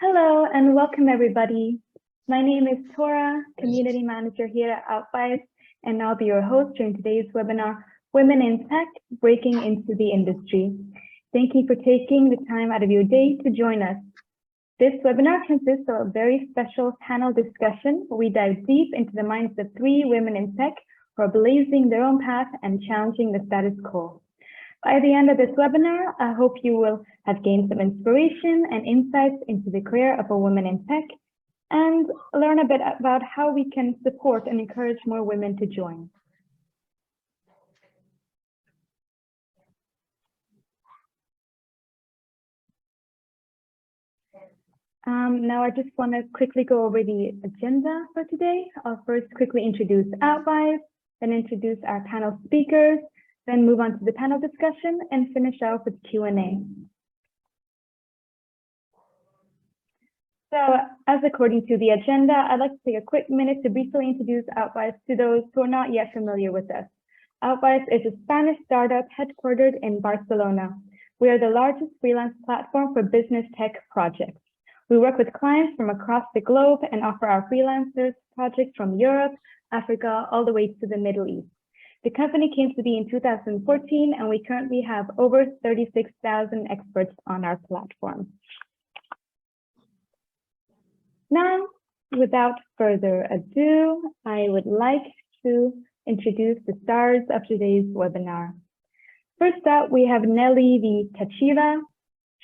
Hello and welcome everybody. My name is Tora, Community Manager here at Outvise, and I'll be your host during today's webinar, Women in Tech, Breaking into the Industry. Thank you for taking the time out of your day to join us. This webinar consists of a very special panel discussion where we dive deep into the minds of 3 women in tech who are blazing their own path and challenging the status quo. By the end of this webinar, I hope you will have gained some inspiration and insights into the career of a woman in tech and learn a bit about how we can support and encourage more women to join. Now I just want to quickly go over the agenda for today. I'll first quickly introduce Outvise, then introduce our panel speakers, then move on to the panel discussion and finish off with Q&A. So as according to the agenda, I'd like to take a quick minute to briefly introduce Outvise to those who are not yet familiar with us. Outvise is a Spanish startup headquartered in Barcelona. We are the largest freelance platform for business tech projects. We work with clients from across the globe and offer our freelancers projects from Europe, Africa, all the way to the Middle East. The company came to be in 2014, and we currently have over 36,000 experts on our platform. Now, without further ado, I would like to introduce the stars of today's webinar. First up, we have Nelly V. Tacheva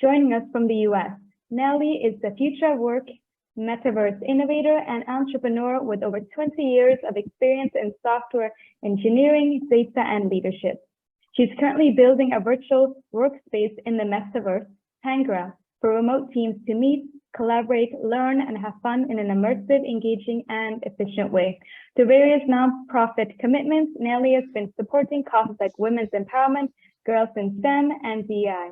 joining us from the US. Nelly is the future of work, Metaverse innovator and entrepreneur with over 20 years of experience in software engineering, data, and leadership. She's currently building a virtual workspace in the Metaverse, Temboury, for remote teams to meet, collaborate, learn, and have fun in an immersive, engaging, and efficient way. Through various nonprofit commitments, Nelly has been supporting causes like women's empowerment, girls in STEM, and DEI.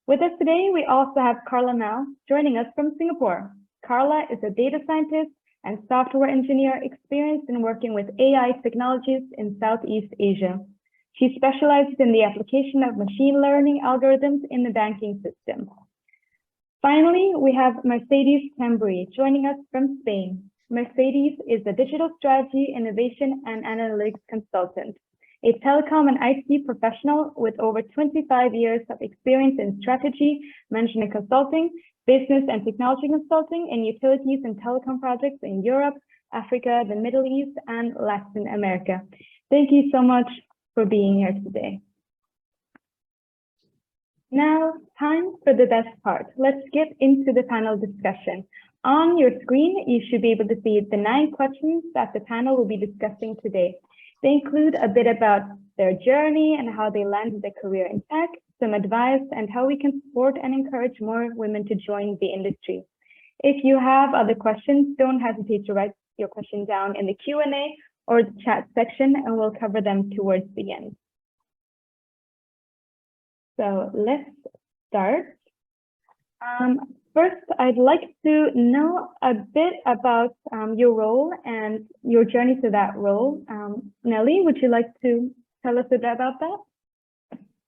With us today, we also have Carla Mao joining us from Singapore. Carla is a data scientist and software engineer experienced in working with AI technologies in Southeast Asia. She specializes in the application of machine learning algorithms in the banking system. Finally, we have Mercedes Temboury joining us from Spain. Mercedes is a digital strategy, innovation, and analytics consultant, a telecom and IT professional with over 25 years of experience in strategy, management consulting, business and technology consulting, and utilities and telecom projects in Europe, Africa, the Middle East, and Latin America. Thank you so much for being here today. Now, time for the best part. Let's get into the panel discussion. On your screen, you should be able to see the 9 questions that the panel will be discussing today. They include a bit about their journey and how they landed a career in tech, some advice, and how we can support and encourage more women to join the industry. If you have other questions, don't hesitate to write your question down in the Q&A or the chat section, and we'll cover them towards the end. So let's start. First, I'd like to know a bit about your role and your journey to that role. Nelly, would you like to tell us a bit about that?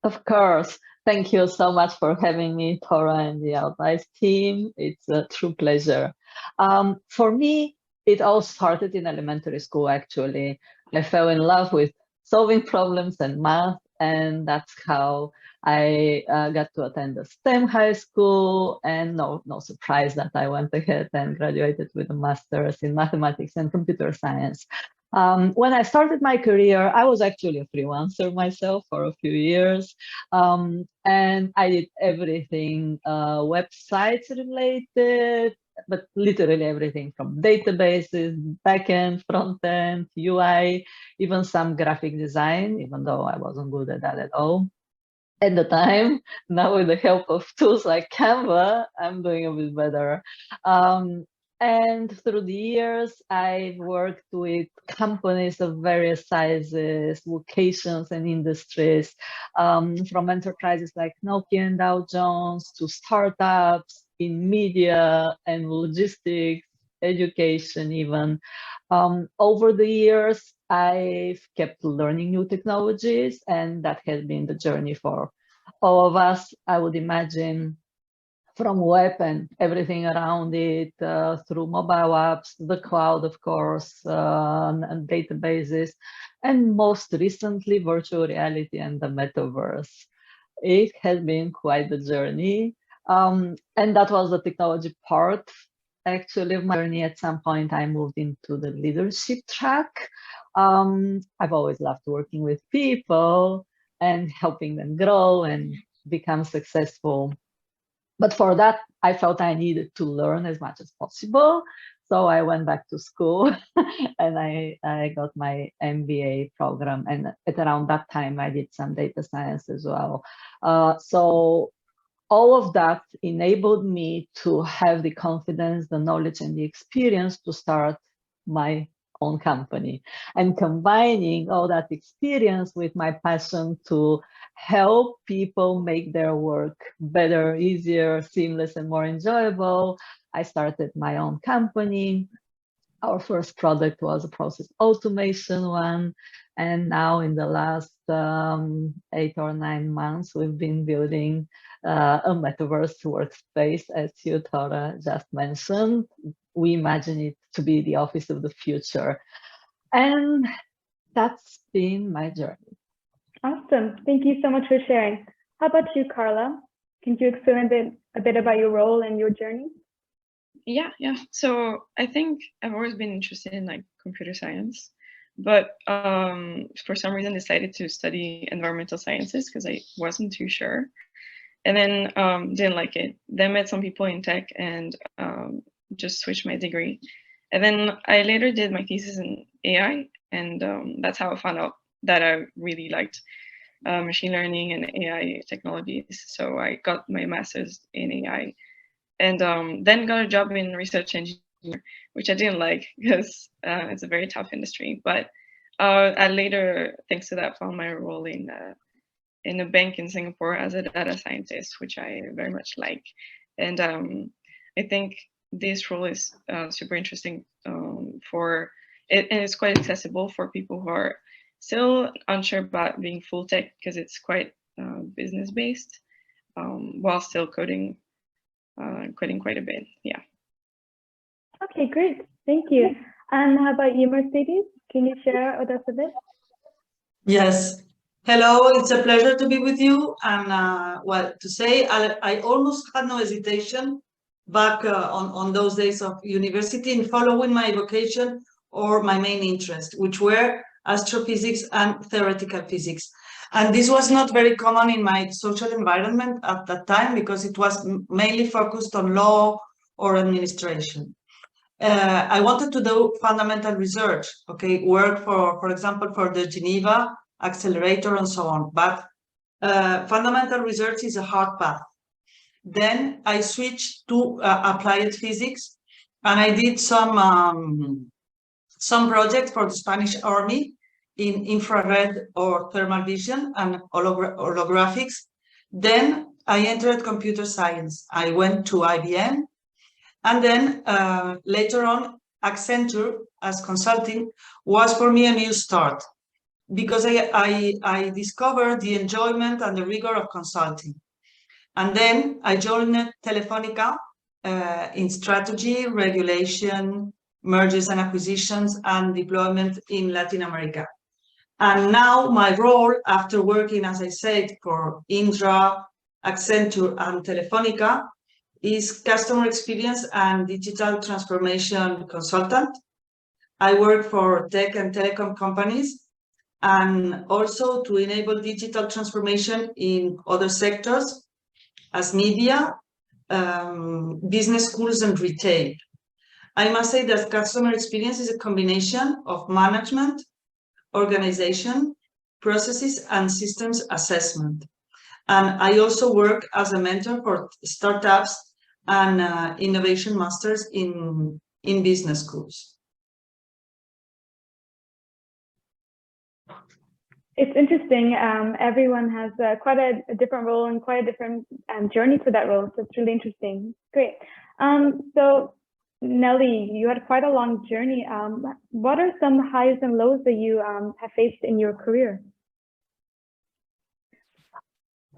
Of course. Thank you so much for having me, Tora, and the Outvise team. It's a true pleasure. For me, it all started in elementary school, actually. I fell in love with solving problems and math, and that's how I got to attend a STEM high school, and no surprise that I went ahead and graduated with a master's in mathematics and computer science. When I started my career, I was actually a freelancer myself for a few years, and I did everything websites related, but literally everything from databases, backend, frontend, UI, even some graphic design, even though I wasn't good at that at all at the time. Now with the help of tools like Canva, I'm doing a bit better. And through the years, I've worked with companies of various sizes, locations, and industries, from enterprises like Nokia and Dow Jones to startups in media and logistics, education even. Over the years, I've kept learning new technologies, and that has been the journey for all of us, I would imagine. from web and everything around it, through mobile apps, the cloud, of course, and databases, and most recently, virtual reality and the metaverse. It has been quite the journey. And that was the technology part, actually, of my journey. At some point, I moved into the leadership track. I've always loved working with people and helping them grow and become successful. But for that, I felt I needed to learn as much as possible. So I went back to school and I got my MBA program. And at around that time, I did some data science as well. So all of that enabled me to have the confidence, the knowledge, and the experience to start my own company. And combining all that experience with my passion to help people make their work better, easier, seamless, and more enjoyable, I started my own company. Our first product was a process automation one. And now in the last 8 or 9 months, we've been building a metaverse workspace, as you, Tora, just mentioned. We imagine it to be the office of the future. And that's been my journey. Awesome. Thank you so much for sharing. How about you, Carla? Can you explain a bit about your role and your journey? Yeah. So I think I've always been interested in like computer science, but for some reason decided to study environmental sciences because I wasn't too sure. And then didn't like it. Then met some people in tech and just switched my degree. And then I later did my thesis in AI, and that's how I found out that I really liked machine learning and AI technologies. So I got my master's in AI, and then got a job in research engineer, which I didn't like because it's a very tough industry. But I later, thanks to that, found my role in a bank in Singapore as a data scientist, which I very much like. And I think this role is super interesting for it, and it's quite accessible for people who are still unsure about being full tech because it's quite business based, while still coding quite a bit. Yeah. Okay, great. Thank you. And how about you, Mercedes? Can you share with us a bit? Yes. Hello, it's a pleasure to be with you. And what to say, I almost had no hesitation back on those days of university in following my vocation or my main interest, which were astrophysics and theoretical physics. And this was not very common in my social environment at that time because it was mainly focused on law or administration. I wanted to do fundamental research, okay, work for example, for the Geneva accelerator and so on. But fundamental research is a hard path. Then I switched to applied physics, and I did some projects for the Spanish Army in infrared or thermal vision and holographics. Then I entered computer science. I went to IBM, and then later on, Accenture as consulting was for me a new start because I discovered the enjoyment and the rigor of consulting. And then I joined Telefonica in strategy, regulation, mergers and acquisitions, and deployment in Latin America. And now my role, after working, as I said, for Indra, Accenture, and Telefonica, is customer experience and digital transformation consultant. I work for tech and telecom companies, and also to enable digital transformation in other sectors as media, business schools, and retail. I must say that customer experience is a combination of management, organization, processes, and systems assessment. And I also work as a mentor for startups and innovation masters in business schools. It's interesting. Everyone has quite a different role and quite a different journey for that role. So it's really interesting. Great. So Nelly, you had quite a long journey. What are some highs and lows that you have faced in your career?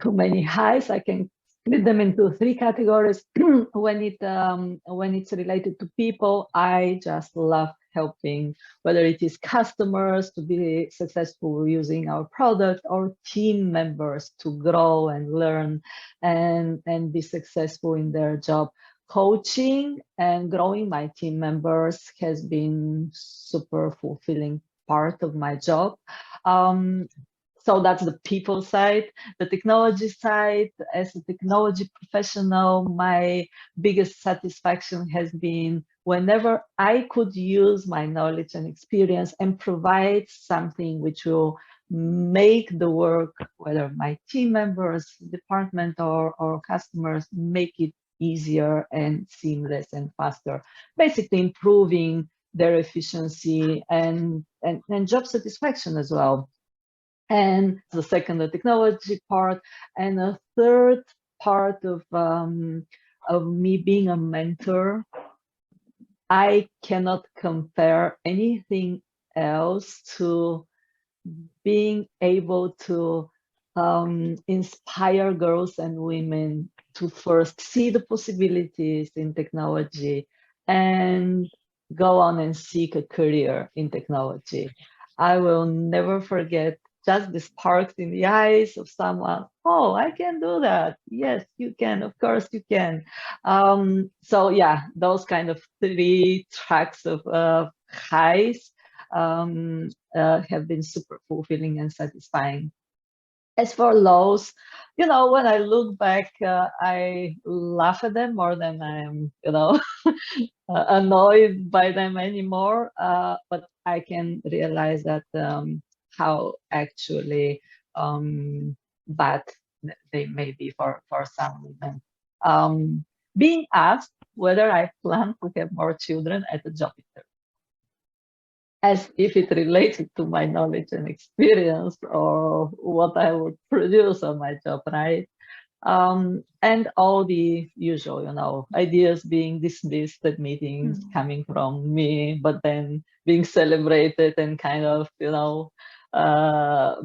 Too many highs. I can split them into three categories. When it's related to people, I just love helping, whether it is customers to be successful using our product, or team members to grow and learn and be successful in their job. Coaching and growing my team members has been super fulfilling part of my job. So that's the people side. The technology side, as a technology professional, my biggest satisfaction has been whenever I could use my knowledge and experience and provide something which will make the work, whether my team members, department, or customers, make it easier and seamless and faster, basically improving their efficiency and job satisfaction as well. And the second, the technology part, and a third part of me being a mentor. I cannot compare anything else to being able to inspire girls and women to first see the possibilities in technology and go on and seek a career in technology. I will never forget just the sparks in the eyes of someone. Oh, I can do that. Yes, you can. Of course you can. So yeah, those kind of three tracks of highs have been super fulfilling and satisfying. As for lows, when I look back, I laugh at them more than I'm, annoyed by them anymore. But I can realize that how actually bad they may be for some women. Being asked whether I plan to have more children at a job interview, as if it related to my knowledge and experience or what I would produce on my job, right? And all the usual, ideas being dismissed at meetings coming from me, but then being celebrated and kind of,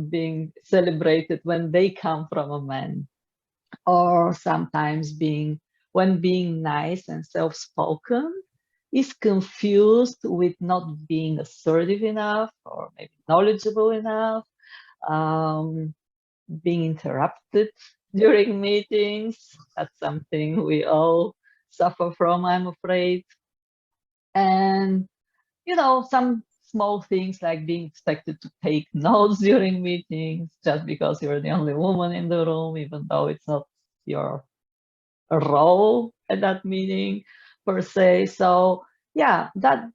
being celebrated when they come from a man, or sometimes when being nice and self-spoken is confused with not being assertive enough or maybe knowledgeable enough, being interrupted during meetings. That's something we all suffer from, I'm afraid. And, some small things like being expected to take notes during meetings just because you're the only woman in the room, even though it's not your role at that meeting per se. So yeah, that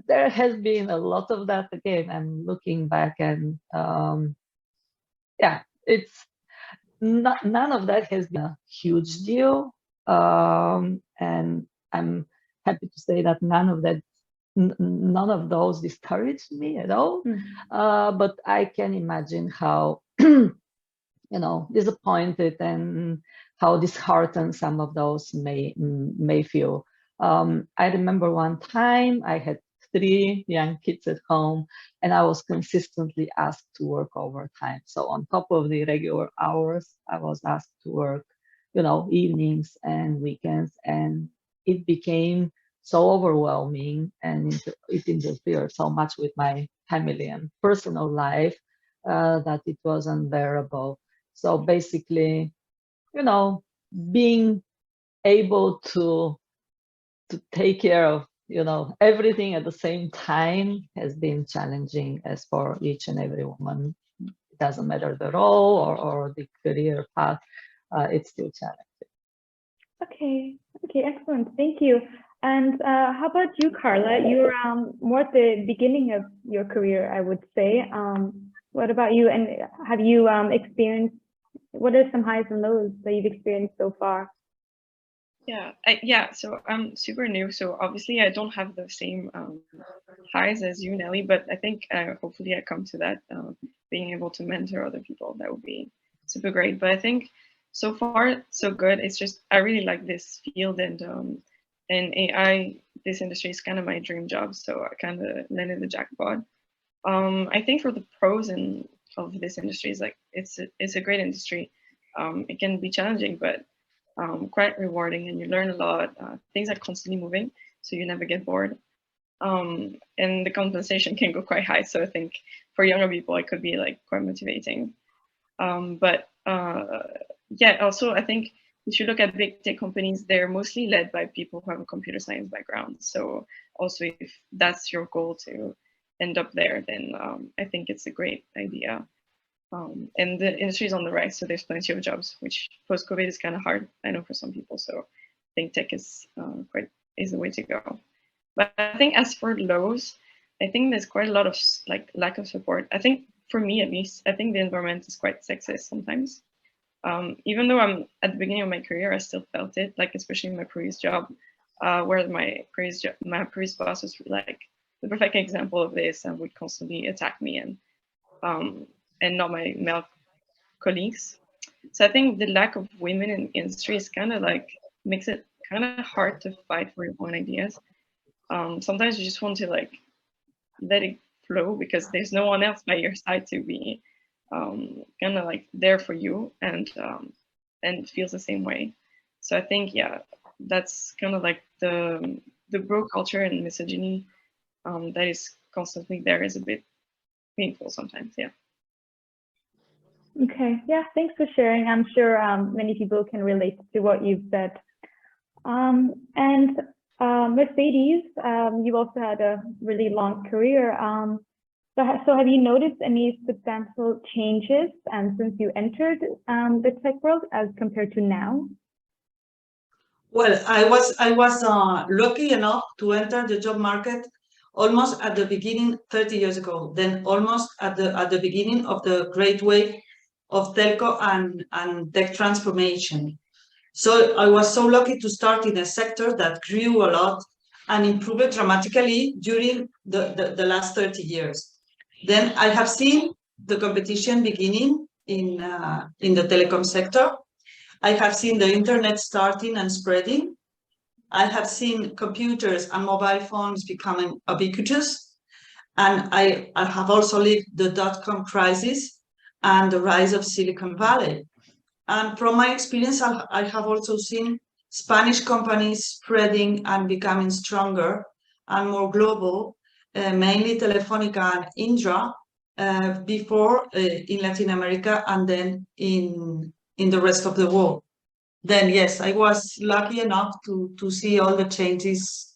there has been a lot of that. Again, I'm looking back and yeah, it's none of that has been a huge deal, and I'm happy to say that none of those discouraged me at all. But I can imagine how disappointed and how disheartened some of those may feel. I remember one time I had 3 young kids at home, and I was consistently asked to work overtime. So on top of the regular hours, I was asked to work, evenings and weekends, and it became so overwhelming, and it interfered so much with my family and personal life that it was unbearable. So basically, being able to take care of everything at the same time has been challenging, as for each and every woman. It doesn't matter the role or the career path, it's still challenging. Okay, excellent. Thank you. And how about you, Carla? You're more at the beginning of your career, I would say. What about you? And have you experienced, what are some highs and lows that you've experienced so far? Yeah, so I'm super new, so obviously I don't have the same highs as you, Nelly, but I think hopefully I come to that, being able to mentor other people. That would be super great. But I think so far so good. It's just I really like this field, and AI, this industry is kind of my dream job, so I kind of landed the jackpot. I think for the pros of this industry is like it's a great industry. It can be challenging, but quite rewarding, and you learn a lot. Things are constantly moving, so you never get bored. And the compensation can go quite high. So I think for younger people, it could be like quite motivating. Yeah, also I think if you look at big tech companies, they're mostly led by people who have a computer science background. So also if that's your goal to end up there, then I think it's a great idea. And the industry is on the rise, so there's plenty of jobs, which post-COVID is kind of hard, I know, for some people. So I think tech is the way to go. But I think as for lows, I think there's quite a lot of like lack of support. I think for me, at least, I think the environment is quite sexist sometimes. Even though I'm at the beginning of my career, I still felt it, like especially in my previous job, where my previous boss was like the perfect example of this and would constantly attack me and not my male colleagues. So I think the lack of women in the industry is kind of like makes it kind of hard to fight for your own ideas. Sometimes you just want to like let it flow because there's no one else by your side to be kind of like there for you and feels the same way. So I think, yeah, that's kind of like the bro culture and misogyny that is constantly there is a bit painful sometimes. Yeah. Okay, yeah, thanks for sharing. I'm sure many people can relate to what you've said. And Mercedes, you've also had a really long career. So have you noticed any substantial changes since you entered the tech world as compared to now? Well, I was lucky enough to enter the job market almost at the beginning 30 years ago, then almost at the beginning of the great wave of telco and tech transformation. So I was so lucky to start in a sector that grew a lot and improved dramatically during the last 30 years. Then I have seen the competition beginning in the telecom sector. I have seen the internet starting and spreading. I have seen computers and mobile phones becoming ubiquitous. And I have also lived the dot-com crisis and the rise of Silicon Valley. And from my experience, I have also seen Spanish companies spreading and becoming stronger and more global, mainly Telefónica and Indra, before in Latin America and then in the rest of the world. Then, yes, I was lucky enough to see all the changes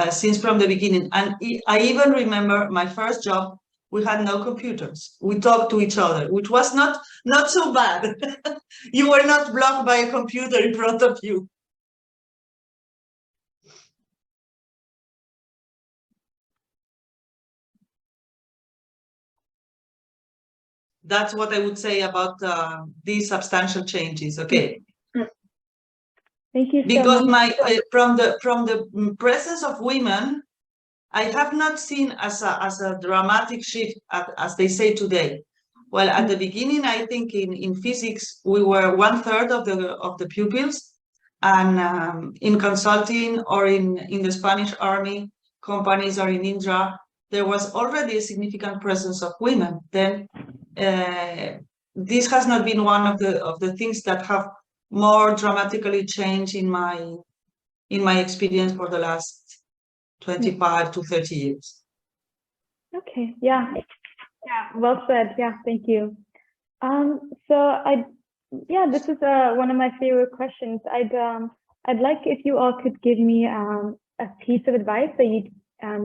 since from the beginning. And I even remember my first job, we had no computers. We talked to each other, which was not so bad. You were not blocked by a computer in front of you. That's what I would say about these substantial changes. Okay. Thank you so because much. From the presence of women, I have not seen as a dramatic shift as they say today. Well, at the beginning, I think in physics we were 1/3 of the pupils, and in consulting or in the Spanish army companies or in Indra, there was already a significant presence of women. Then this has not been one of the things that have more dramatically changed in my experience for the last 25 to 30 years. Okay, yeah, well said. Yeah, thank you. This is one of my favorite questions. I'd like if you all could give me a piece of advice that you'd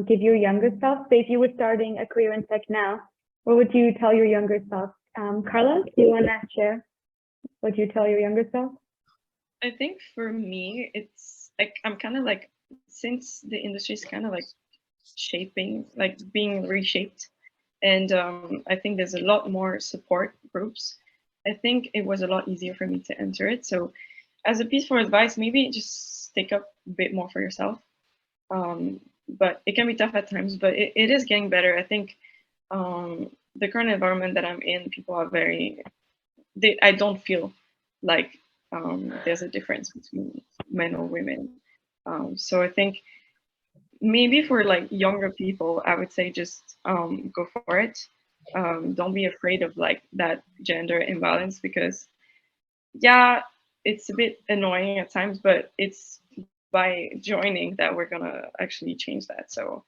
give your younger self. Say if you were starting a career in tech now, what would you tell your younger self? Carla, do you want to share what you tell your younger self? I think for me, it's like I'm kind of like, since the industry is kind of like shaping, like being reshaped, and I think there's a lot more support groups. I think it was a lot easier for me to enter it. So as a piece for advice, maybe just stick up a bit more for yourself. But it can be tough at times, but it is getting better. I think the current environment that I'm in, people are I don't feel like there's a difference between men or women. So I think maybe for like younger people, I would say just go for it. Don't be afraid of like that gender imbalance, because yeah, it's a bit annoying at times, but it's by joining that we're gonna actually change that. So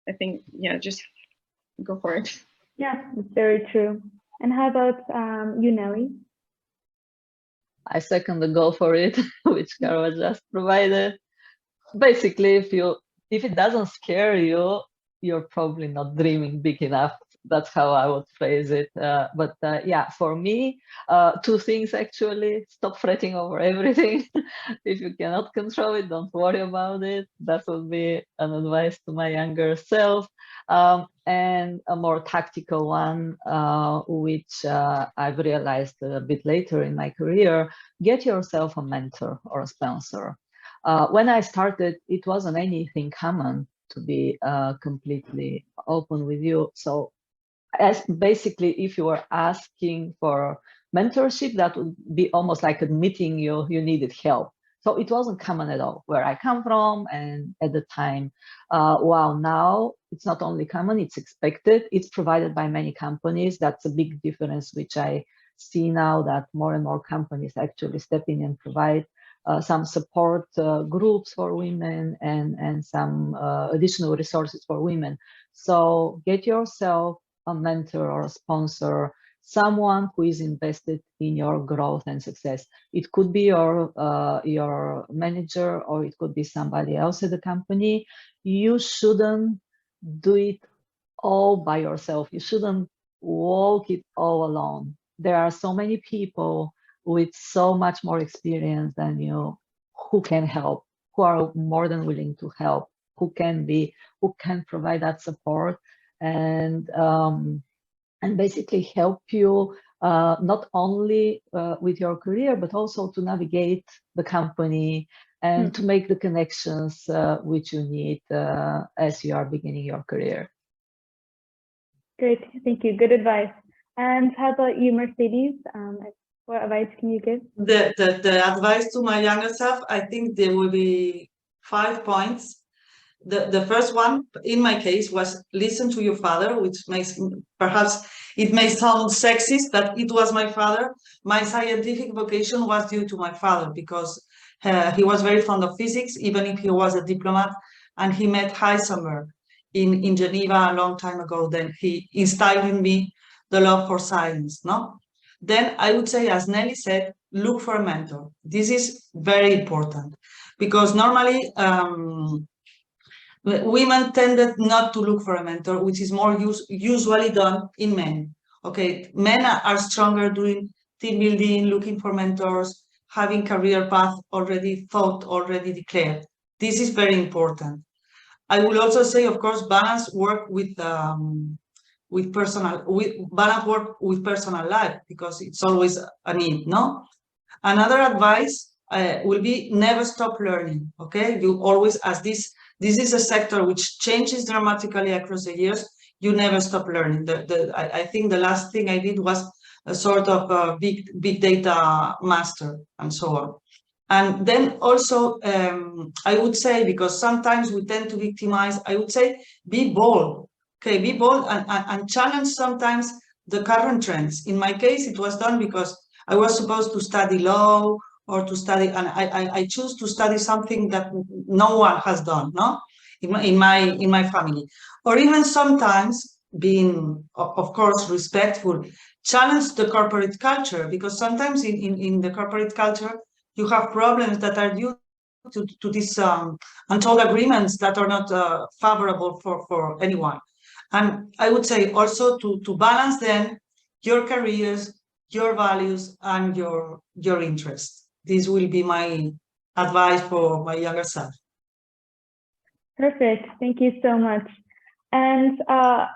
I think, yeah, just go for it. Yeah, it's very true. And how about you, Nelly? I second the go for it, which Carol just provided. Basically, if it doesn't scare you, you're probably not dreaming big enough. That's how I would phrase it. But yeah, for me, two things actually: stop fretting over everything. If you cannot control it, don't worry about it. That would be an advice to my younger self. And a more tactical one, which I've realized a bit later in my career: get yourself a mentor or a sponsor. When I started, it wasn't anything common, to be completely open with you. So as basically, if you were asking for mentorship, that would be almost like admitting you needed help. So it wasn't common at all where I come from. And at the time, wow, now it's not only common, it's expected. It's provided by many companies. That's a big difference, which I see now, that more and more companies actually step in and provide some support groups for women and some additional resources for women. So get yourself a mentor or a sponsor, someone who is invested in your growth and success. It could be your manager, or it could be somebody else at the company. You shouldn't do it all by yourself. You shouldn't walk it all alone. There are so many people with so much more experience than you who can help, who are more than willing to help, who can provide that support and basically help you not only with your career, but also to navigate the company and to make the connections which you need as you are beginning your career. Great, thank you. Good advice. And how about you, Mercedes? What advice can you give? The advice to my younger self, I think there will be 5 points. The first one, in my case, was listen to your father, which makes, perhaps it may sound sexist, but it was my father. My scientific vocation was due to my father, because he was very fond of physics, even if he was a diplomat, and he met Heisenberg in Geneva a long time ago. Then he instilled in me the love for science, no? Then I would say, as Nelly said, look for a mentor. This is very important, because normally women tended not to look for a mentor, which is more usually done in men. Okay, men are stronger doing team building, looking for mentors, having career path already thought, already declared. This is very important. I will also say, of course, balance work with personal life, because it's always a need, no? Another advice will be never stop learning. Okay, you always, as this is a sector which changes dramatically across the years, you never stop learning. I think the last thing I did was a sort of big data master and so on. And then also, I would say, because sometimes we tend to victimize, I would say, be bold. Okay, be bold and challenge sometimes the current trends. In my case, it was done because I was supposed to study law or to study, and I choose to study something that no one has done, no, in my family. Or even sometimes being, of course, respectful, challenge the corporate culture, because sometimes in the corporate culture you have problems that are due to these untold agreements that are not favorable for anyone. And I would say also to balance then your careers, your values, and your interests. This will be my advice for my younger self. Perfect. Thank you so much. And I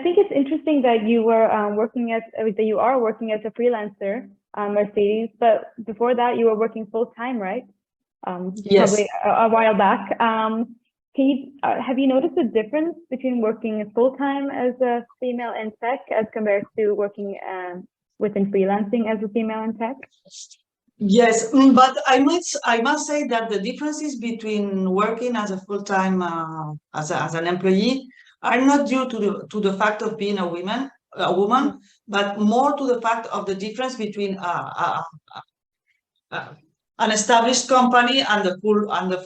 think it's interesting that you were that you are working as a freelancer, Mercedes. But before that, you were working full time, right? Yes. Probably a while back. Have you noticed a difference between working full time as a female in tech as compared to working within freelancing as a female in tech? Yes, but I must say that the differences between working as a full-time as an employee are not due to the fact of being a woman, but more to the fact of the difference between an established company and the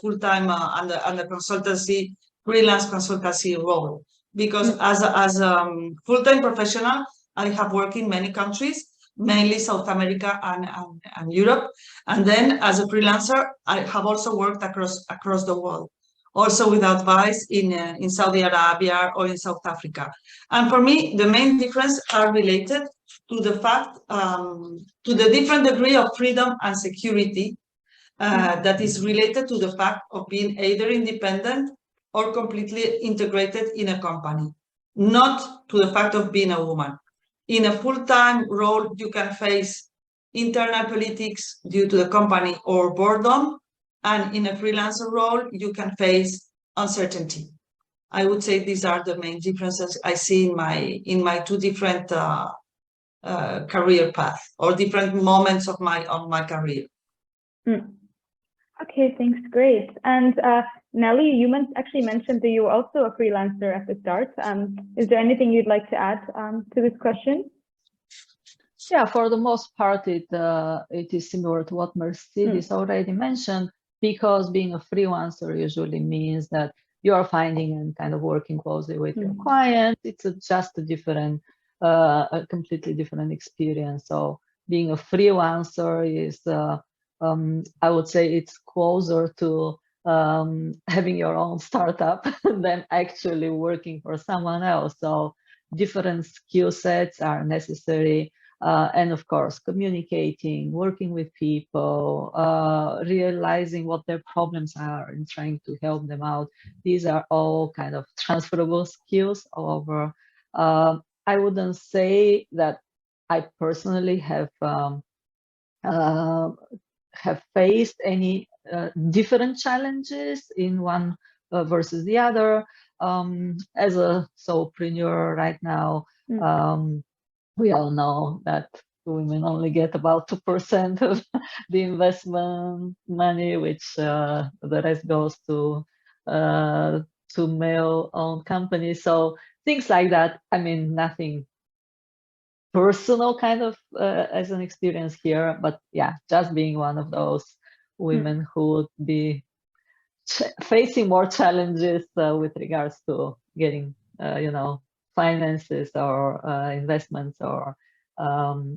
full-time and the consultancy, freelance consultancy role. Because as a full-time professional, I have worked in many countries, mainly South America and Europe. And then as a freelancer, I have also worked across the world, also with Outvise in Saudi Arabia or in South Africa. And for me, the main difference are related to the fact, to the different degree of freedom and security that is related to the fact of being either independent or completely integrated in a company, not to the fact of being a woman. In a full-time role, you can face internal politics due to the company or boredom, and in a freelancer role, you can face uncertainty. I would say these are the main differences I see in my two different career path or different moments of my career. Okay, thanks, great. And Nelly, you actually mentioned that you were also a freelancer at the start. Is there anything you'd like to add to this question? Yeah, for the most part, it is similar to what Mercedes already mentioned, because being a freelancer usually means that you are finding and kind of working closely with your client. It's just a different, a completely different experience. So being a freelancer is, I would say it's closer to having your own startup than actually working for someone else. So different skill sets are necessary. And of course, communicating, working with people, realizing what their problems are and trying to help them out. These are all kind of transferable skills. However, I wouldn't say that I personally have faced any different challenges in one versus the other. As a solopreneur right now, we all know that women only get about 2% of the investment money, which the rest goes to male-owned companies. So things like that. I mean, nothing personal kind of as an experience here, but yeah, just being one of those women who would be facing more challenges with regards to getting, you know, finances or investments or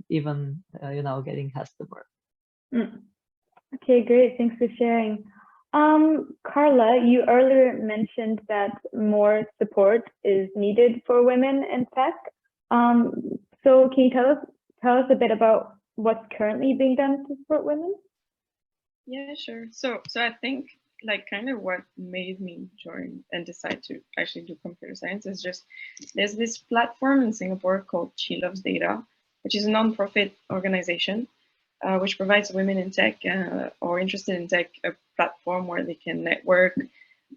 even, you know, getting customers. Okay, great. Thanks for sharing. Carla, you earlier mentioned that more support is needed for women in tech. So can you tell us a bit about what's currently being done to support women? Yeah, sure. So I think like kind of what made me join and decide to actually do computer science is just there's this platform in Singapore called She Loves Data, which is a non-profit organization which provides women in tech or interested in tech a platform where they can network,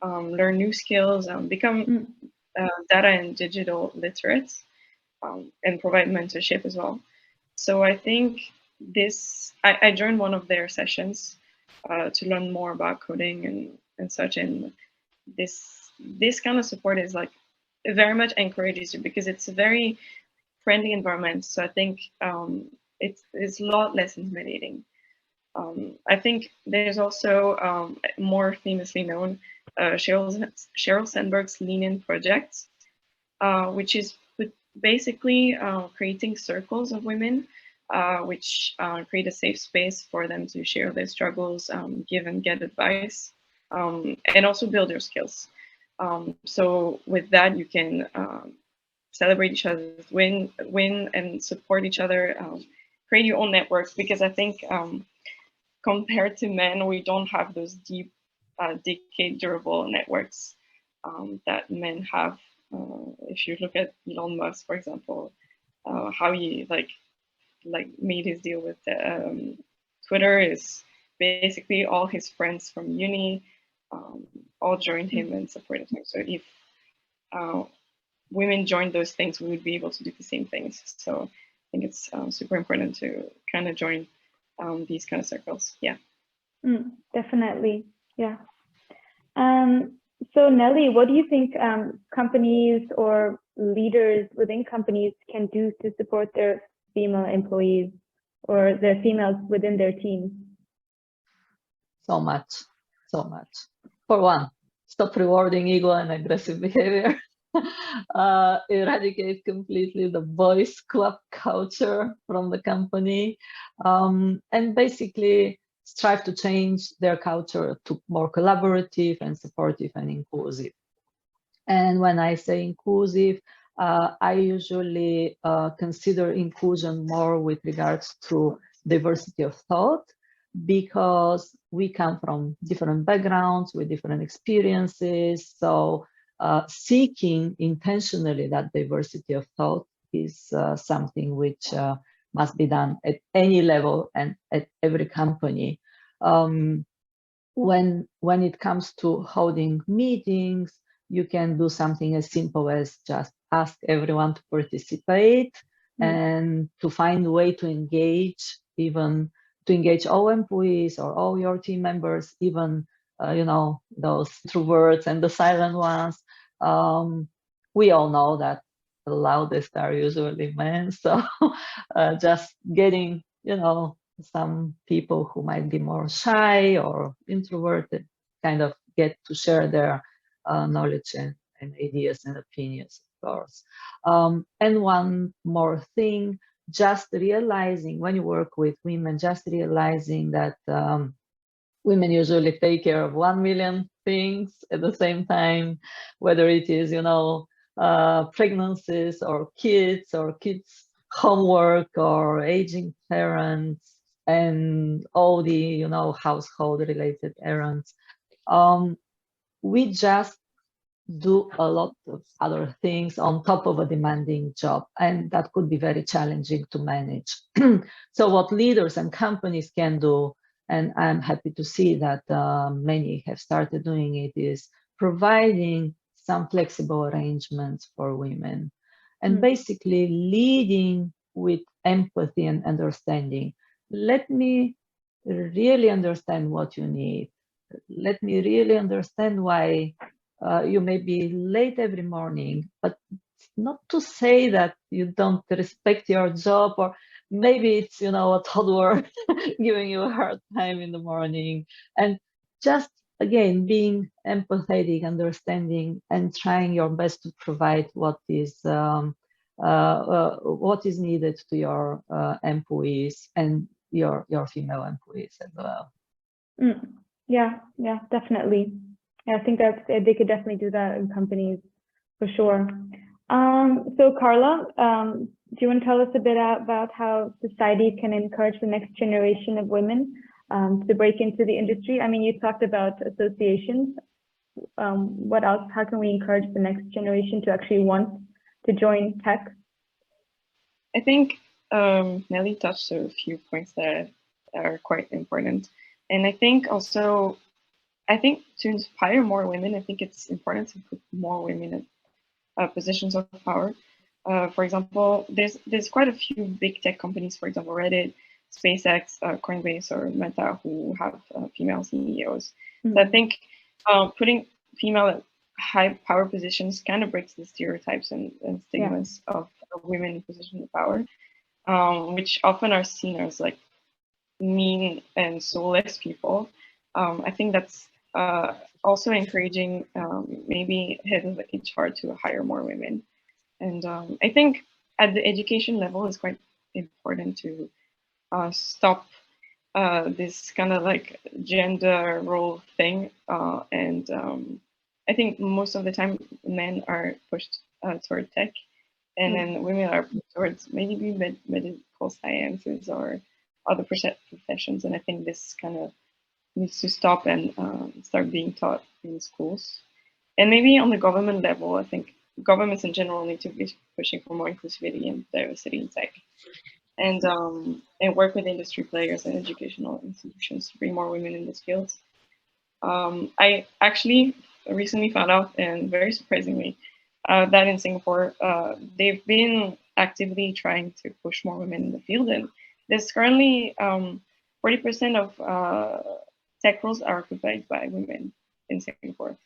learn new skills, become data and digital literate, and provide mentorship as well. So I think I joined one of their sessions to learn more about coding and such, and this kind of support is like it very much encourages you because it's a very friendly environment. So I think it's a lot less intimidating. I think there's also more famously known Sheryl Sandberg's Lean In project, which is basically creating circles of women which create a safe space for them to share their struggles, give and get advice, and also build their skills. So with that, you can celebrate each other's win and support each other, create your own networks, because I think compared to men, we don't have those deep, decade durable networks that men have. If you look at Elon Musk, for example, how he like made his deal with Twitter is basically all his friends from uni all joined him and supported him. So if women joined those things, we would be able to do the same things. So I think it's super important to kind of join these kind of circles. Yeah. Definitely. Yeah. So Nelly, what do you think companies or leaders within companies can do to support their female employees or their females within their team? so much, so much. For one, stop rewarding ego and aggressive behavior. Eradicate completely the boys club culture from the company, and basically strive to change their culture to more collaborative and supportive and inclusive. And when I say inclusive, I usually consider inclusion more with regards to diversity of thought, because we come from different backgrounds with different experiences. So seeking intentionally that diversity of thought is something which must be done at any level and at every company. When it comes to holding meetings, you can do something as simple as just ask everyone to participate and to find a way to engage, even to engage all employees or all your team members, even you know, those introverts and the silent ones. We all know that the loudest are usually men, so just getting, you know, some people who might be more shy or introverted kind of get to share their knowledge and ideas and opinions, of course. And one more thing, just realizing when you work with women, just realizing that women usually take care of 1 million things at the same time, whether it is, you know, pregnancies or kids homework or aging parents and all the, you know, household related errands. We just do a lot of other things on top of a demanding job, and that could be very challenging to manage. So what leaders and companies can do, and I'm happy to see that many have started doing it, is providing some flexible arrangements for women, and basically leading with empathy and understanding. Let me really understand what you need. Let me really understand why you may be late every morning, but not to say that you don't respect your job, or maybe it's, you know, a toddler giving you a hard time in the morning. And just, again, being empathetic, understanding, and trying your best to provide what is needed to your employees and your female employees as well. Yeah, definitely. I think that they could definitely do that in companies for sure. So Carla, do you want to tell us a bit about how society can encourage the next generation of women to break into the industry? I mean, you talked about associations. What else? How can we encourage the next generation to actually want to join tech? I think Nelly touched a few points that are quite important. And I think also, to inspire more women, I think it's important to put more women in positions of power. For example, there's quite a few big tech companies, for example, Reddit, SpaceX, Coinbase, or Meta, who have female CEOs. So I think putting female at high power positions kind of breaks the stereotypes and stigmas of women in positions of power, which often are seen as like mean and soulless people. I think that's also encouraging maybe heads of HR to hire more women. And I think at the education level, it's quite important to stop this kind of like gender role thing. And I think most of the time men are pushed toward tech, and then women are pushed towards maybe medical sciences or other professions. And I think this kind of needs to stop and start being taught in schools. And maybe on the government level, I think governments in general need to be pushing for more inclusivity and diversity in tech, and work with industry players and educational institutions to bring more women in this field. I actually recently found out, and very surprisingly, that in Singapore, they've been actively trying to push more women in the field, and there's currently 40% of tech roles are occupied by women in Singapore,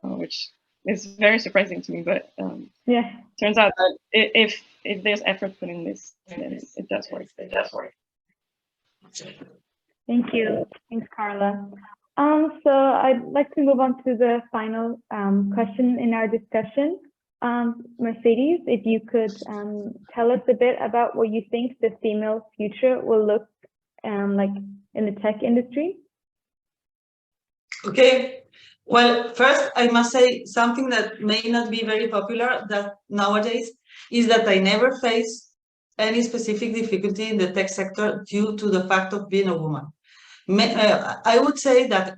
which is very surprising to me. But turns out that if there's effort put in this, then it does work. Thank you. Thanks, Carla. I'd like to move on to the final question in our discussion. Mercedes, if you could tell us a bit about what you think the female future will look like in the tech industry. Okay. Well, first, I must say something that may not be very popular that nowadays is that I never face any specific difficulty in the tech sector due to the fact of being a woman. I would say that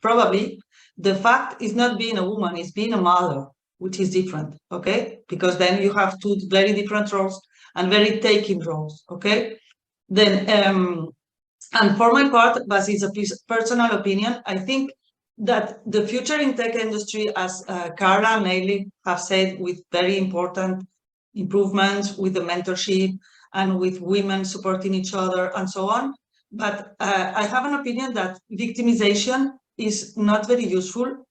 probably the fact is not being a woman, it's being a mother, which is different, okay? Because then you have two very different roles and very taking roles, okay? Then, and for my part, but it's a personal opinion, I think that the future in tech industry, as Carla and Nelly have said, with very important improvements, with the mentorship and with women supporting each other and so on. But I have an opinion that victimization is not very useful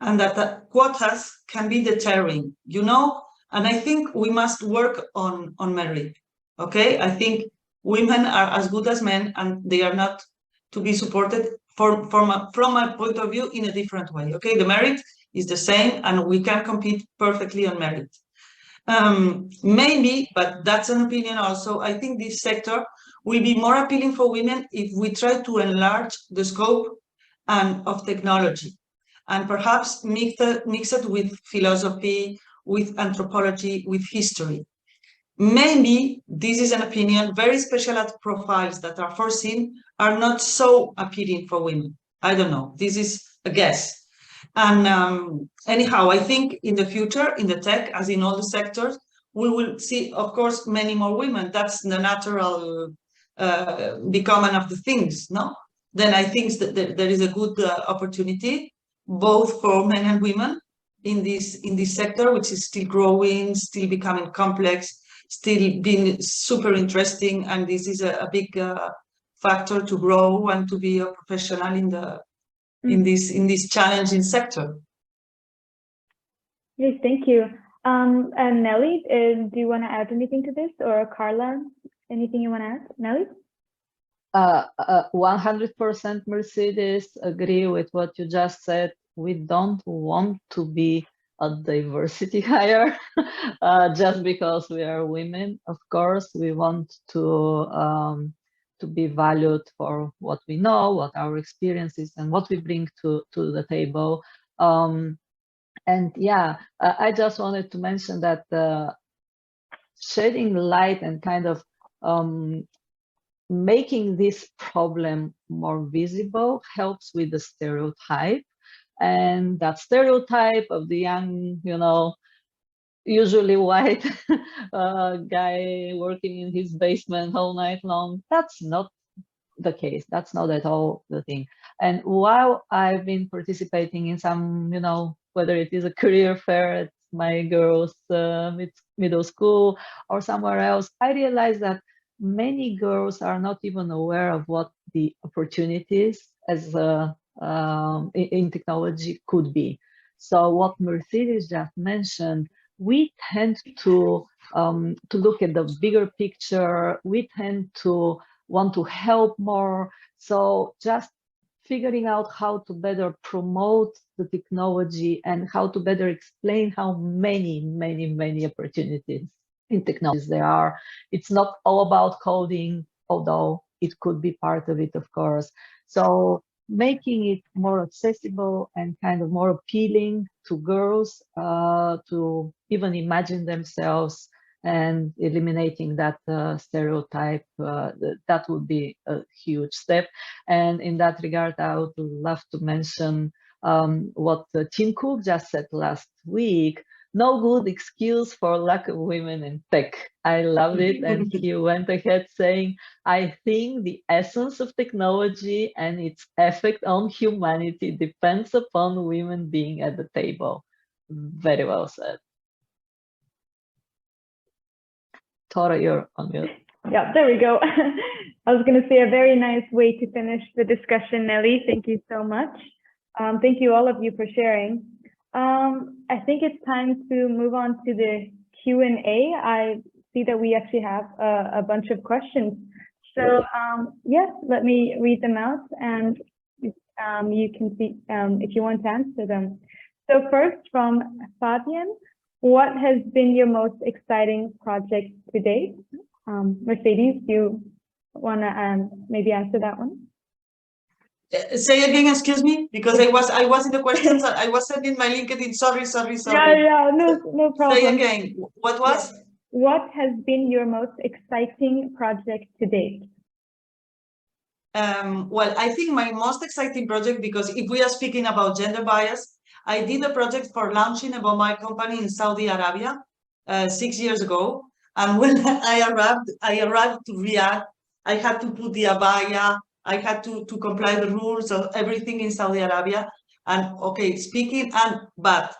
and that quotas can be deterring, you know? And I think we must work on merit, okay? I think women are as good as men and they are not to be supported from my point of view in a different way, okay? The merit is the same and we can compete perfectly on merit. Maybe, but that's an opinion also, I think this sector will be more appealing for women if we try to enlarge the scope of technology and perhaps mix it with philosophy, with anthropology, with history. Maybe this is an opinion, very specialized profiles that are foreseen are not so appealing for women. I don't know, this is a guess. And anyhow, I think in the future, in the tech, as in all the sectors, we will see, of course, many more women. That's the natural becoming of the things, no? Then I think that there is a good opportunity, both for men and women in this sector, which is still growing, still becoming complex, still being super interesting. And this is a big factor to grow and to be a professional in this challenging sector. Yes, thank you. And Nelly, do you want to add anything to this, or Carla, anything you want to add? Nelly? 100% Mercedes, agree with what you just said. We don't want to be a diversity hire just because we are women. Of course, we want to be valued for what we know, what our experiences, and what we bring to the table. And yeah, I just wanted to mention that shedding light and kind of making this problem more visible helps with the stereotype. And that stereotype of the young, you know, usually white guy working in his basement all night long, that's not the case. That's not at all the thing. And while I've been participating in some, you know, whether it is a career fair at my girls' middle school or somewhere else, I realized that many girls are not even aware of what the opportunities as in technology could be. So what Mercedes just mentioned, we tend to look at the bigger picture. We tend to want to help more. So just figuring out how to better promote the technology and how to better explain how many opportunities in technologies there are. It's not all about coding, although it could be part of it, of course. So making it more accessible and kind of more appealing to girls to even imagine themselves, and eliminating that stereotype, that would be a huge step. And in that regard, I would love to mention what Tim Cook just said last week: no good excuse for lack of women in tech. I loved it. And he went ahead saying, I think the essence of technology and its effect on humanity depends upon women being at the table. Very well said. Tora, you're on mute. Yeah, there we go. I was going to say a very nice way to finish the discussion, Nelly. Thank you so much. Thank you all of you for sharing. I think it's time to move on to the Q&A. I see that we actually have a bunch of questions. So yes, let me read them out. And You can see if you want to answer them. So first, from Fabian, what has been your most exciting project to date? Mercedes, do you want to maybe answer that one? Say again, excuse me, because I was in the questions. I was sending my LinkedIn. Sorry. Yeah, no problem. Say again. What was? Yes. What has been your most exciting project to date? Well, I think my most exciting project, because if we are speaking about gender bias, I did a project for launching about my company in Saudi Arabia 6 years ago. And when I arrived to Riyadh, I had to put the abaya, I had to comply the rules of everything in Saudi Arabia. And okay, but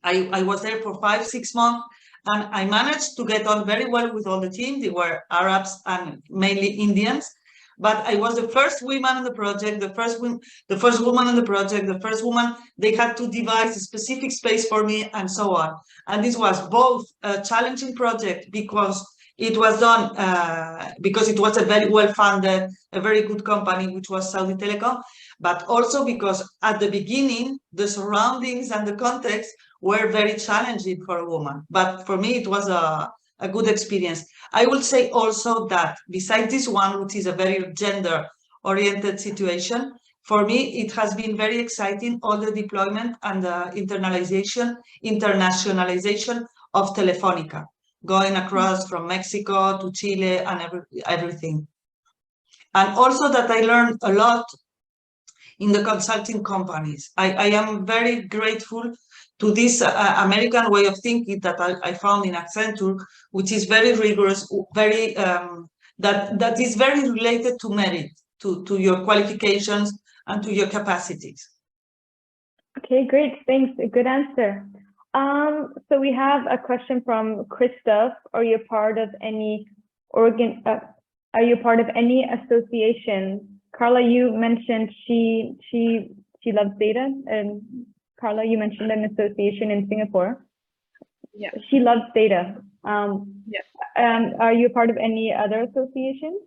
I was there for 5-6 months, and I managed to get on very well with all the team. They were Arabs and mainly Indians. But I was the first woman on the project, the first woman on the project, the first woman. They had to devise a specific space for me, and so on. And this was both a challenging project because it was done because it was a very well-funded, a very good company, which was Saudi Telecom, but also because at the beginning, the surroundings and the context were very challenging for a woman. But for me, it was a good experience. I will say also that besides this one, which is a very gender-oriented situation, for me, it has been very exciting, all the deployment and the internationalization of Telefonica, going across from Mexico to Chile and everything. And also that I learned a lot in the consulting companies. I am very grateful to this American way of thinking that I found in Accenture, which is very rigorous, very that is very related to merit, to your qualifications and to your capacities. Okay, great. Thanks. A good answer. So we have a question from Christoph. Are you part of any association? Carla, you mentioned she loves data, and Carla, you mentioned an association in Singapore. Yeah. She loves data. Yeah. Are you part of any other associations?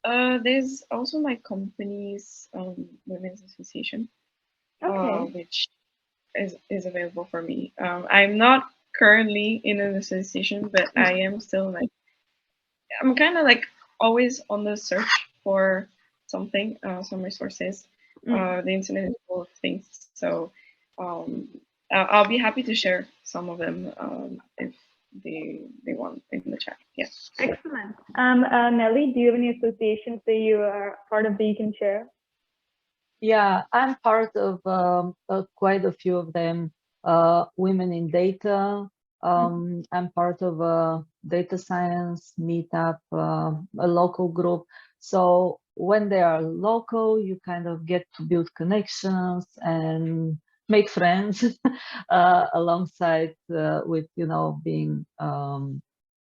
There's also my company's women's association, which is available for me. I'm not currently in an association, but I am still I'm kind of always on the search for something, some resources. The internet is full of things, so I'll be happy to share some of them if they want in the chat. Yeah. Excellent. Nelly, do you have any associations that you are part of that you can share? Yeah, I'm part of quite a few of them. Women in Data. I'm part of a data science meetup, a local group. So when they are local, you kind of get to build connections and make friends alongside with, being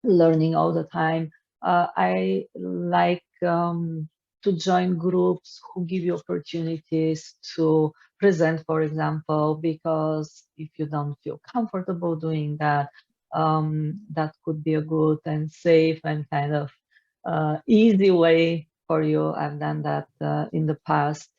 learning all the time. I like to join groups who give you opportunities to present, for example, because if you don't feel comfortable doing that, that could be a good and safe and kind of easy way for you. I've done that in the past.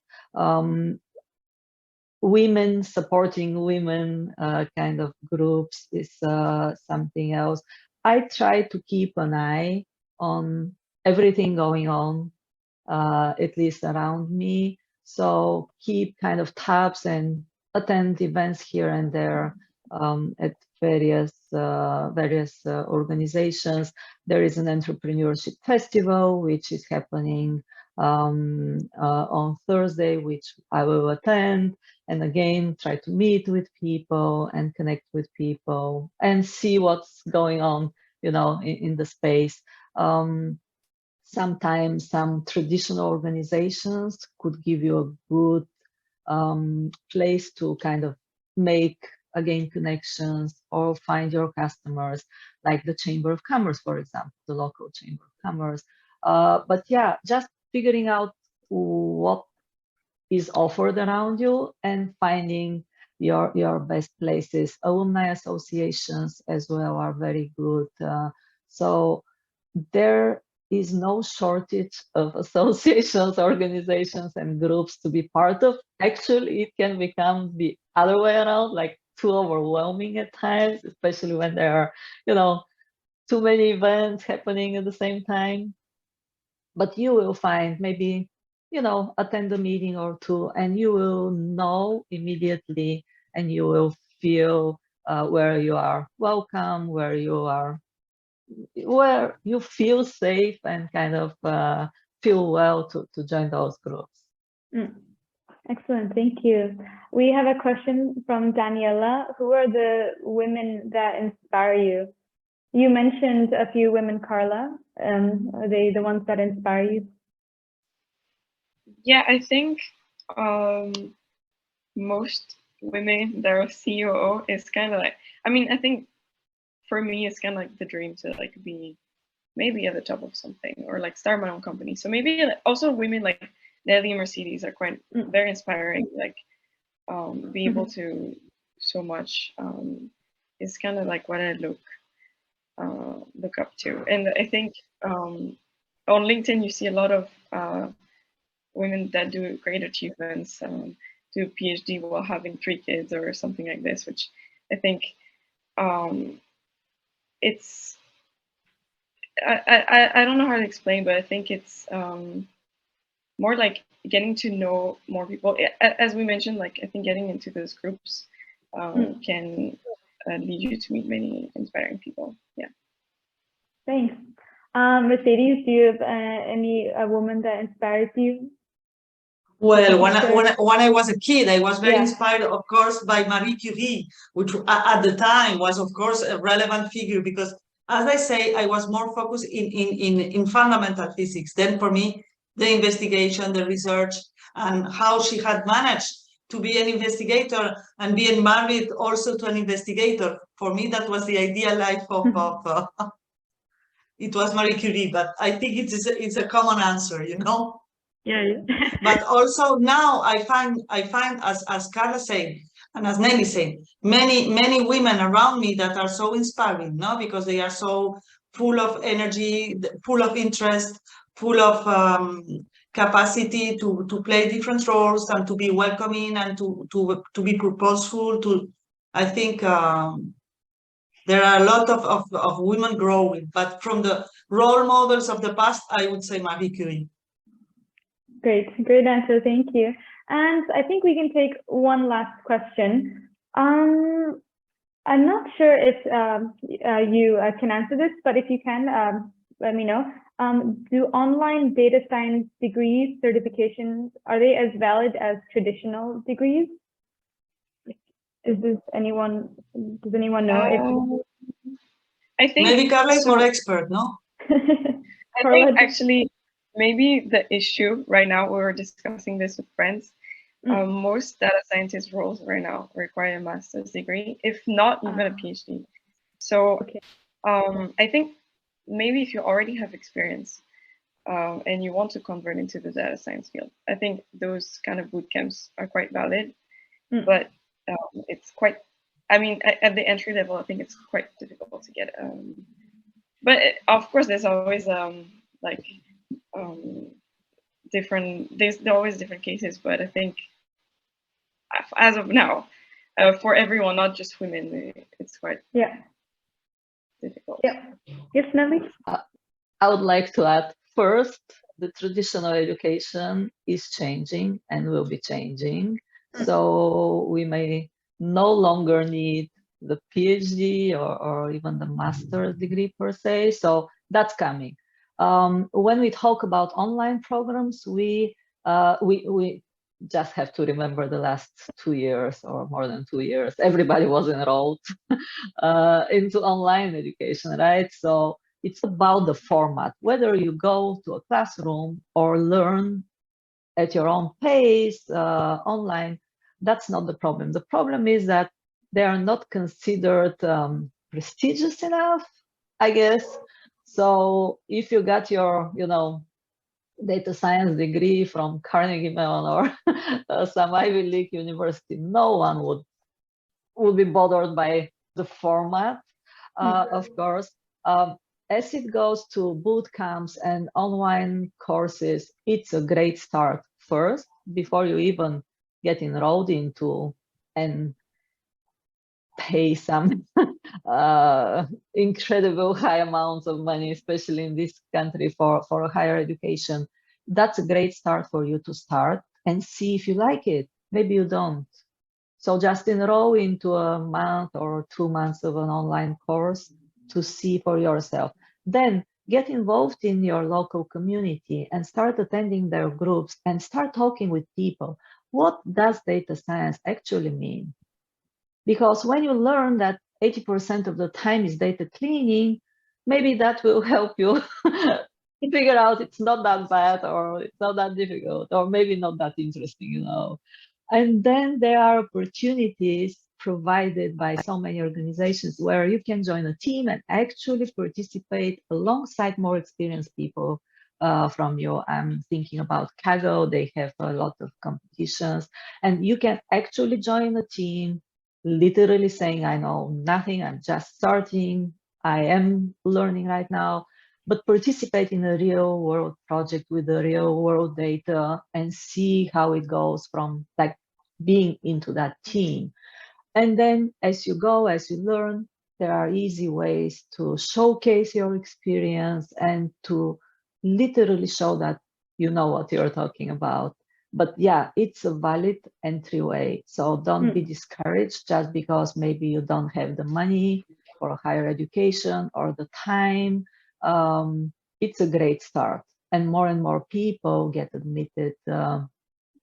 Women supporting women kind of groups is something else. I try to keep an eye on everything going on, at least around me. So keep kind of tabs and attend events here and there at various organizations. There is an entrepreneurship festival which is happening on Thursday, which I will attend. And again, try to meet with people and connect with people and see what's going on, in the space. Sometimes some traditional organizations could give you a good place to kind of make, again, connections or find your customers, like the Chamber of Commerce, for example, the local Chamber of Commerce. But yeah, just figuring out what is offered around you and finding your best places. Alumni associations as well are very good. So there is no shortage of associations, organizations, and groups to be part of. Actually, it can become the other way around, like too overwhelming at times, especially when there are, too many events happening at the same time. But you will find maybe, attend a meeting or two, and you will know immediately, and you will feel where you are welcome, where you feel safe and kind of feel well to join those groups. Excellent, thank you. We have a question from Daniela. Who are the women that inspire you? You mentioned a few women, Carla. Are they the ones that inspire you? Yeah, I think most women that are COO is kind of like, I think for me, it's kind of like the dream to like be maybe at the top of something or like start my own company. So maybe also women like Nelly and Mercedes are quite very inspiring. Like be able to so much is kind of like what I look up to. And I think on LinkedIn you see a lot of women that do great achievements, do PhD while having 3 kids or something like this, which I think it's I don't know how to explain, but I think it's more like getting to know more people. As we mentioned, like I think getting into those groups can lead you to meet many inspiring people. Yeah. Thanks. Mercedes, do you have any woman that inspires you? Well, when I was a kid, I was very inspired, of course, by Marie Curie, which at the time was, of course, a relevant figure because, as I say, I was more focused in fundamental physics. Then for me, the investigation, the research, and how she had managed to be an investigator and being married also to an investigator. For me, that was the ideal life of it was Marie Curie, but I think it's a common answer, Yeah. But also now I find as Carla said and as Nelly said, many women around me that are so inspiring, no? Because they are so full of energy, full of interest, full of capacity to play different roles and to be welcoming and to be purposeful. I think there are a lot of women growing, but from the role models of the past, I would say Marie Curie. Great answer, thank you. And I think we can take one last question. I'm not sure if you can answer this, but if you can, let me know. Do online data science degrees, certifications, are they as valid as traditional degrees? Does anyone know? I think maybe Carla is more expert, no? I think actually maybe the issue right now, we were discussing this with friends, most data scientist roles right now require a master's degree, if not even a PhD. So I think maybe if you already have experience and you want to convert into the data science field, I think those kind of boot camps are quite valid, but it's quite, at the entry level, I think it's quite difficult to get. But of course, there's always there are always different cases, but I think as of now, for everyone, not just women, it's quite difficult. Yeah. Yes, Nelly? I would like to add first, the traditional education is changing and will be changing. So we may no longer need the PhD or even the master's degree per se. So that's coming. When we talk about online programs, we just have to remember the last 2 years or more than 2 years. Everybody was enrolled into online education, right? So it's about the format, whether you go to a classroom or learn at your own pace online, that's not the problem. The problem is that they are not considered prestigious enough, I guess. So if you got your, data science degree from Carnegie Mellon or some Ivy League university, no one would be bothered by the format, of course. as it goes to boot camps and online courses, it's a great start first before you even get enrolled into and pay some incredible high amounts of money, especially in this country for higher education. That's a great start for you to start and see if you like it. Maybe you don't. So just enroll into a month or 2 months of an online course to see for yourself. Then get involved in your local community and start attending their groups and start talking with people. What does data science actually mean? Because when you learn that 80% of the time is data cleaning, maybe that will help you figure out it's not that bad, or it's not that difficult, or maybe not that interesting, you know. And then there are opportunities provided by so many organizations where you can join a team and actually participate alongside more experienced people from you. I'm thinking about Kaggle, they have a lot of competitions, and you can actually join a team, literally saying, I know nothing, I'm just starting, I am learning right now, but participate in a real world project with the real world data and see how it goes from like being into that team. And then as you go, as you learn, there are easy ways to showcase your experience and to literally show that you know what you're talking about. But yeah, it's a valid entryway. So don't be discouraged just because maybe you don't have the money for higher education or the time. It's a great start. And more people get admitted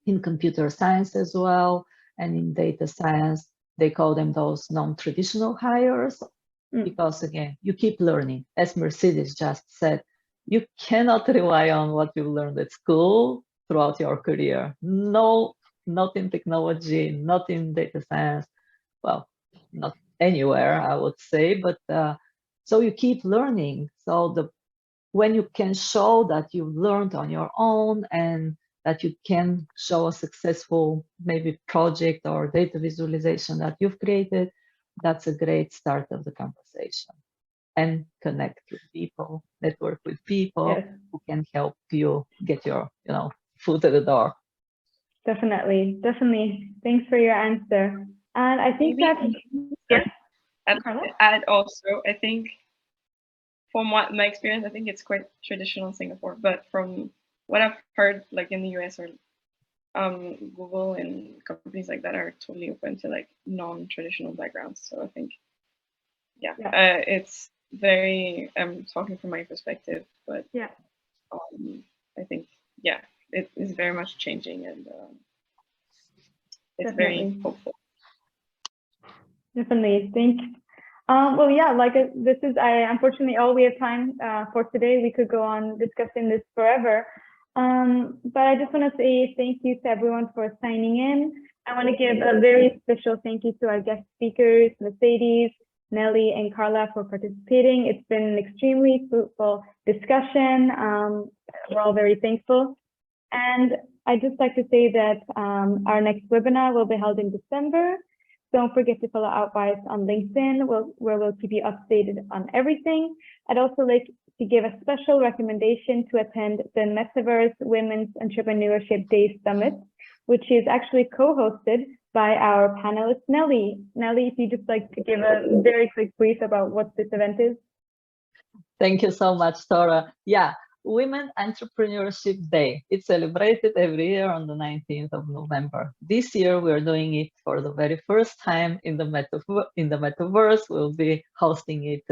in computer science as well, and in data science. They call them those non-traditional hires, because again, you keep learning. As Mercedes just said, you cannot rely on what you learned at school throughout your career. No, not in technology, not in data science. Well, not anywhere, I would say, but so you keep learning. So when you can show that you learned on your own and that you can show a successful maybe project or data visualization that you've created, that's a great start of the conversation. And connect with people, network with people who can help you get your, foot at the door. Definitely. Thanks for your answer. And I think I'd also, I think from my experience, I think it's quite traditional in Singapore, but from what I've heard, like in the US or Google and companies like that are totally open to like non-traditional backgrounds. So I think, it's very, I'm talking from my perspective, but I think, it is very much changing, and it's very hopeful. Definitely. Thanks. Well, yeah, this is unfortunately all we have time for today. We could go on discussing this forever. But I just want to say thank you to everyone for signing in. I want to give a very special thank you to our guest speakers, Mercedes, Nelly, and Carla, for participating. It's been an extremely fruitful discussion. We're all very thankful. And I'd just like to say that our next webinar will be held in December. Don't forget to follow Outvise on LinkedIn, where we'll keep you updated on everything. I'd also like to give a special recommendation to attend the Metaverse Women's Entrepreneurship Day Summit, which is actually co-hosted by our panelist, Nelly. Nelly, if you'd just like to give a very quick brief about what this event is. Thank you so much, Tora. Yeah, Women Entrepreneurship Day. It's celebrated every year on the 19th of November. This year, we're doing it for the very first time in the Metaverse. We'll be hosting it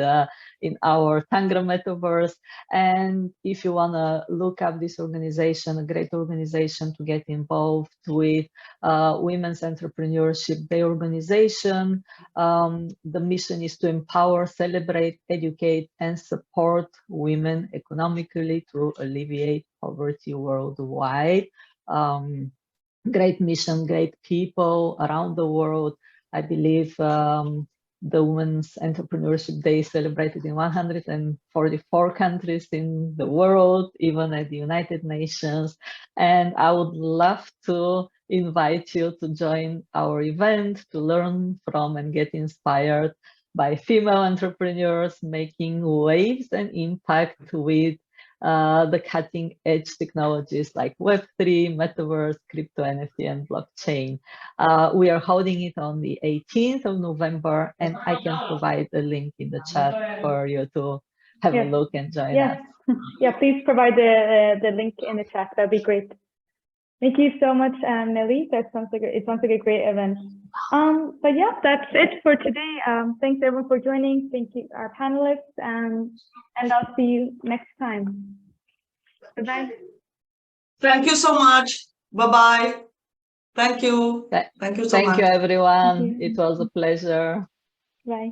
in our Tangra Metaverse. And if you want to look up this organization, a great organization to get involved with, Women's Entrepreneurship Day organization. The mission is to empower, celebrate, educate, and support women economically to alleviate poverty worldwide. Great mission, great people around the world. I believe the Women's Entrepreneurship Day is celebrated in 144 countries in the world, even at the United Nations. And I would love to invite you to join our event, to learn from and get inspired by female entrepreneurs making waves and impact with the cutting edge technologies like Web3, Metaverse, crypto, NFT, and blockchain. We are holding it on the 18th of November, and I can provide a link in the chat for you to have a look and join us. Yeah, please provide the link in the chat. That'd be great. Thank you so much, Nelly. That sounds like it sounds like a great event. But yeah, that's it for today. Thanks everyone for joining. Thank you, our panelists, and I'll see you next time. Bye-bye. Thank you so much. Bye-bye. Thank you. Thank you so much. Thank you, everyone. Thank you. It was a pleasure. Bye.